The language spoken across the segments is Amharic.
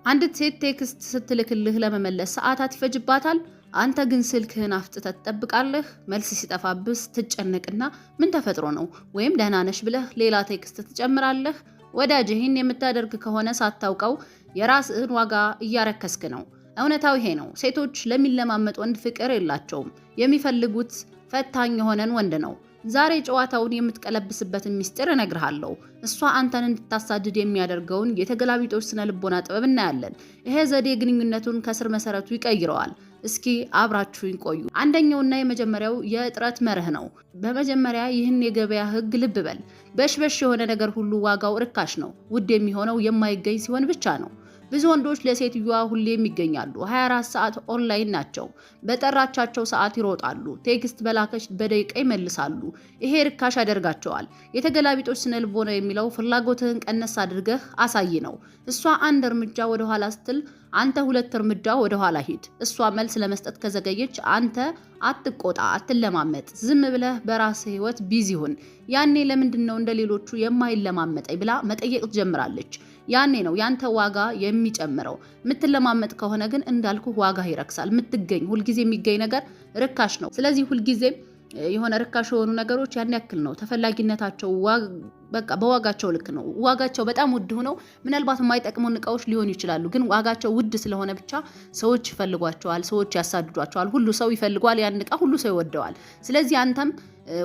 አንዲት ሴት ቴክስት ስትልክልህ ለመመለስ ሰዓታት ይፈጅባታል። አንተ ግን ስልክህን አፍጥተህ ትጠብቃለህ። መልስ ሲጠፋብህ ትጨነቅና ምን ተፈጥሮ ነው ወይም ደህና ነሽ ብለህ ሌላ ቴክስት ትጨምራለህ። ወዳጅ ይህን የምታደርግ ከሆነ ሳታውቀው የራስህን ዋጋ እያረከስክ ነው። እውነታው ይሄ ነው። ሴቶች ለሚለማመጥ ወንድ ፍቅር የላቸውም። የሚፈልጉት ፈታኝ የሆነን ወንድ ነው። ዛሬ ጨዋታውን የምትቀለብስበትን ሚስጥር እነግርሃለሁ። እሷ አንተን እንድታሳድድ የሚያደርገውን የተገላቢጦች ስነ ልቦና ጥበብ እናያለን። ይሄ ዘዴ ግንኙነቱን ከስር መሰረቱ ይቀይረዋል። እስኪ አብራችሁኝ ቆዩ። አንደኛውና የመጀመሪያው የእጥረት መርህ ነው። በመጀመሪያ ይህን የገበያ ህግ ልብ በል። በሽበሽ የሆነ ነገር ሁሉ ዋጋው ርካሽ ነው። ውድ የሚሆነው የማይገኝ ሲሆን ብቻ ነው። ብዙ ወንዶች ለሴትዮዋ ሁሌም ይገኛሉ። 24 ሰዓት ኦንላይን ናቸው። በጠራቻቸው ሰዓት ይሮጣሉ። ቴክስት በላከች በደቂቃ ይመልሳሉ። ይሄ ርካሽ ያደርጋቸዋል። የተገላቢጦች ስነ ልቦና የሚለው ፍላጎትህን ቀነስ አድርገህ አሳይ ነው። እሷ አንድ እርምጃ ወደ ኋላ ስትል አንተ 2 እርምጃ ወደ ኋላ ሂድ። እሷ መልስ ለመስጠት ከዘገየች አንተ አትቆጣ፣ አትለማመጥ። ዝም ብለህ በራስህ ህይወት ቢዚ ሁን። ያኔ ለምንድነው እንደሌሎቹ የማይለማመጠኝ ብላ መጠየቅ ትጀምራለች። ያኔ ነው ያንተ ዋጋ የሚጨምረው። የምትለማመጥ ከሆነ ግን እንዳልኩ ዋጋ ይረክሳል። የምትገኝ ሁልጊዜ የሚገኝ ነገር ርካሽ ነው። ስለዚህ ሁልጊዜ የሆነ ርካሽ የሆኑ ነገሮች ያን ያክል ነው ተፈላጊነታቸው፣ በቃ በዋጋቸው ልክ ነው። ዋጋቸው በጣም ውድ ሆነው ምናልባት የማይጠቅሙን እቃዎች ሊሆኑ ይችላሉ። ግን ዋጋቸው ውድ ስለሆነ ብቻ ሰዎች ይፈልጓቸዋል፣ ሰዎች ያሳድዷቸዋል። ሁሉ ሰው ይፈልጓል ያን እቃ፣ ሁሉ ሰው ይወደዋል። ስለዚህ አንተም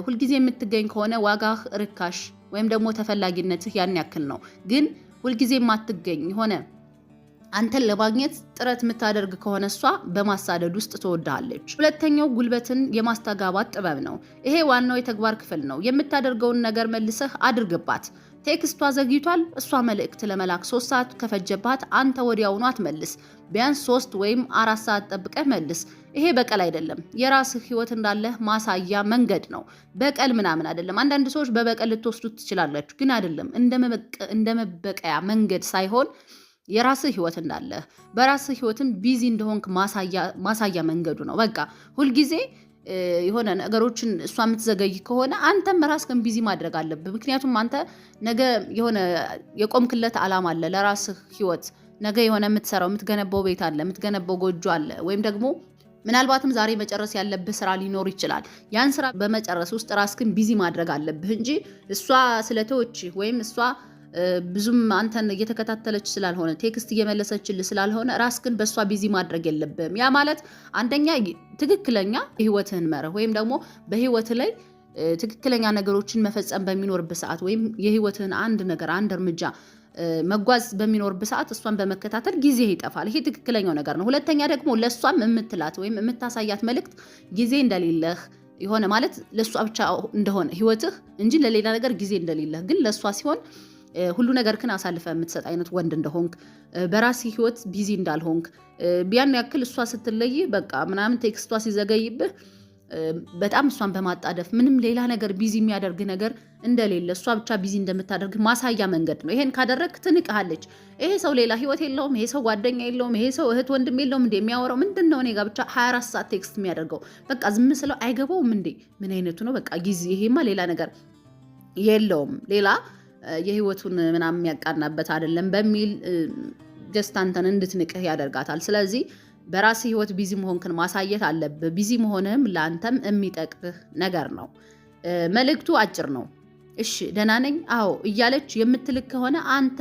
ሁልጊዜ የምትገኝ ከሆነ ዋጋህ ርካሽ ወይም ደግሞ ተፈላጊነትህ ያን ያክል ነው። ግን ሁልጊዜ የማትገኝ ሆነ አንተን ለማግኘት ጥረት የምታደርግ ከሆነ እሷ በማሳደድ ውስጥ ትወድሃለች። ሁለተኛው ጉልበትን የማስተጋባት ጥበብ ነው። ይሄ ዋናው የተግባር ክፍል ነው። የምታደርገውን ነገር መልሰህ አድርግባት። ቴክስቷ ዘግይቷል። እሷ መልእክት ለመላክ 3 ሰዓት ከፈጀባት አንተ ወዲያውኑ አትመልስ። ቢያንስ 3 ወይም 4 ሰዓት ጠብቀህ መልስ። ይሄ በቀል አይደለም፣ የራስህ ህይወት እንዳለህ ማሳያ መንገድ ነው። በቀል ምናምን አይደለም። አንዳንድ ሰዎች በበቀል ልትወስዱት ትችላላችሁ፣ ግን አይደለም። እንደ መበቀያ መንገድ ሳይሆን የራስህ ህይወት እንዳለህ በራስህ ህይወትን ቢዚ እንደሆንክ ማሳያ መንገዱ ነው። በቃ ሁልጊዜ የሆነ ነገሮችን እሷ የምትዘገይ ከሆነ አንተም ራስህን ቢዚ ማድረግ አለብህ። ምክንያቱም አንተ ነገ የሆነ የቆምክለት ዓላማ አለ ለራስህ ህይወት። ነገ የሆነ የምትሰራው የምትገነባው ቤት አለ፣ የምትገነባው ጎጆ አለ። ወይም ደግሞ ምናልባትም ዛሬ መጨረስ ያለብህ ስራ ሊኖር ይችላል። ያን ስራ በመጨረስ ውስጥ ራስህን ቢዚ ማድረግ አለብህ እንጂ እሷ ስለተወች ወይም እሷ ብዙም አንተን እየተከታተለች ስላልሆነ ቴክስት እየመለሰችልህ ስላልሆነ ራስህን በእሷ ቢዚ ማድረግ የለብህም። ያ ማለት አንደኛ ትክክለኛ የህይወትህን መርህ ወይም ደግሞ በህይወት ላይ ትክክለኛ ነገሮችን መፈጸም በሚኖርበት ሰዓት ወይም የህይወትህን አንድ እርምጃ መጓዝ በሚኖርበት ሰዓት እሷን በመከታተል ጊዜ ይጠፋል። ይሄ ትክክለኛው ነገር ነው። ሁለተኛ ደግሞ ለእሷም የምትላት ወይም የምታሳያት መልእክት ጊዜ እንደሌለህ የሆነ ማለት ለእሷ ብቻ እንደሆነ ህይወትህ እንጂ ለሌላ ነገር ጊዜ እንደሌለህ፣ ግን ለእሷ ሲሆን ሁሉ ነገር ክን አሳልፈ የምትሰጥ አይነት ወንድ እንደሆንክ፣ በራሲ ህይወት ቢዚ እንዳልሆንክ፣ ቢያን ያክል እሷ ስትለይ በቃ ምናምን ቴክስቷ ሲዘገይብህ በጣም እሷን በማጣደፍ ምንም ሌላ ነገር ቢዚ የሚያደርግ ነገር እንደሌለ እሷ ብቻ ቢዚ እንደምታደርግ ማሳያ መንገድ ነው። ይሄን ካደረግ ትንቅሃለች። ይሄ ሰው ሌላ ህይወት የለውም፣ ይሄ ሰው ጓደኛ የለውም፣ ይሄ ሰው እህት ወንድም የለውም እንዴ? የሚያወራው ምንድነው? እኔ ጋር ብቻ 24 ሰዓት ቴክስት የሚያደርገው በቃ ዝም ስለው አይገባውም እንዴ? ምን አይነቱ ነው? በቃ ጊዜ ይሄማ ሌላ ነገር የለውም፣ ሌላ የህይወቱን ምናምን የሚያቃናበት አይደለም በሚል ጀስት አንተን እንድትንቅህ ያደርጋታል። ስለዚህ በራስ ህይወት ቢዚ መሆንክን ማሳየት አለብህ። ቢዚ መሆንህም ለአንተም የሚጠቅምህ ነገር ነው። መልእክቱ አጭር ነው። እሺ ደህና ነኝ አዎ እያለች የምትልክ ከሆነ አንተ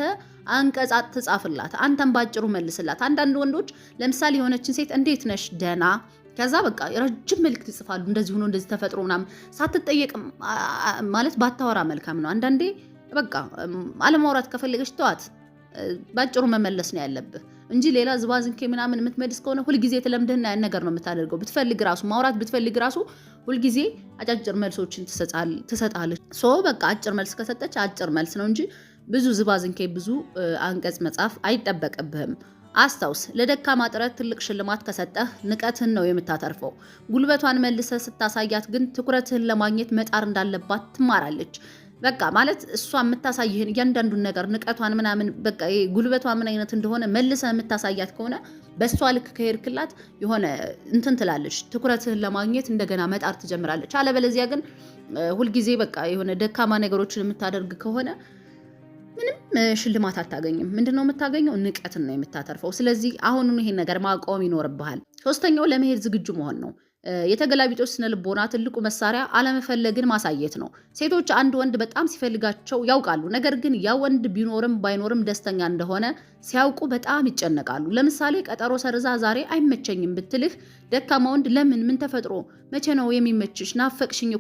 አንቀጻት ትጻፍላት፣ አንተም ባጭሩ መልስላት። አንዳንድ ወንዶች ለምሳሌ የሆነችን ሴት እንዴት ነሽ ደህና፣ ከዛ በቃ ረጅም መልእክት ይጽፋሉ። እንደዚህ ሆኖ እንደዚህ ተፈጥሮ ምናምን ሳትጠየቅ ማለት ባታወራ መልካም ነው። አንዳንዴ በቃ አለማውራት ከፈለገች ተዋት፣ ባጭሩ መመለስ ነው ያለብህ እንጂ ሌላ ዝባዝንኬ ምናምን የምትመልስ ከሆነ ሁልጊዜ የተለምደህና ያን ነገር ነው የምታደርገው። ብትፈልግ ራሱ ማውራት ብትፈልግ ራሱ ሁልጊዜ አጫጭር መልሶችን ትሰጣለች። በቃ አጭር መልስ ከሰጠች አጭር መልስ ነው እንጂ ብዙ ዝባዝንኬ ብዙ አንቀጽ መጻፍ አይጠበቅብህም። አስታውስ፣ ለደካማ ጥረት ትልቅ ሽልማት ከሰጠህ ንቀትህን ነው የምታተርፈው። ጉልበቷን መልሰህ ስታሳያት ግን ትኩረትህን ለማግኘት መጣር እንዳለባት ትማራለች። በቃ ማለት እሷ የምታሳይህን እያንዳንዱን ነገር ንቀቷን ምናምን በቃ ጉልበቷ ምን አይነት እንደሆነ መልሰህ የምታሳያት ከሆነ በእሷ ልክ ከሄድክላት የሆነ እንትን ትላለች። ትኩረትህን ለማግኘት እንደገና መጣር ትጀምራለች። አለበለዚያ ግን ሁልጊዜ በቃ የሆነ ደካማ ነገሮችን የምታደርግ ከሆነ ምንም ሽልማት አታገኝም። ምንድነው የምታገኘው? ንቀትን ነው የምታተርፈው። ስለዚህ አሁኑን ይሄን ነገር ማቆም ይኖርብሃል። ሶስተኛው ለመሄድ ዝግጁ መሆን ነው። የተገላቢጦሽ ስነ ልቦና ትልቁ መሳሪያ አለመፈለግን ማሳየት ነው። ሴቶች አንድ ወንድ በጣም ሲፈልጋቸው ያውቃሉ። ነገር ግን ያ ወንድ ቢኖርም ባይኖርም ደስተኛ እንደሆነ ሲያውቁ በጣም ይጨነቃሉ። ለምሳሌ ቀጠሮ ሰርዛ ዛሬ አይመቸኝም ብትልህ ደካማ ወንድ ለምን? ምን ተፈጥሮ? መቼ ነው የሚመችሽ? ናፈቅሽኝ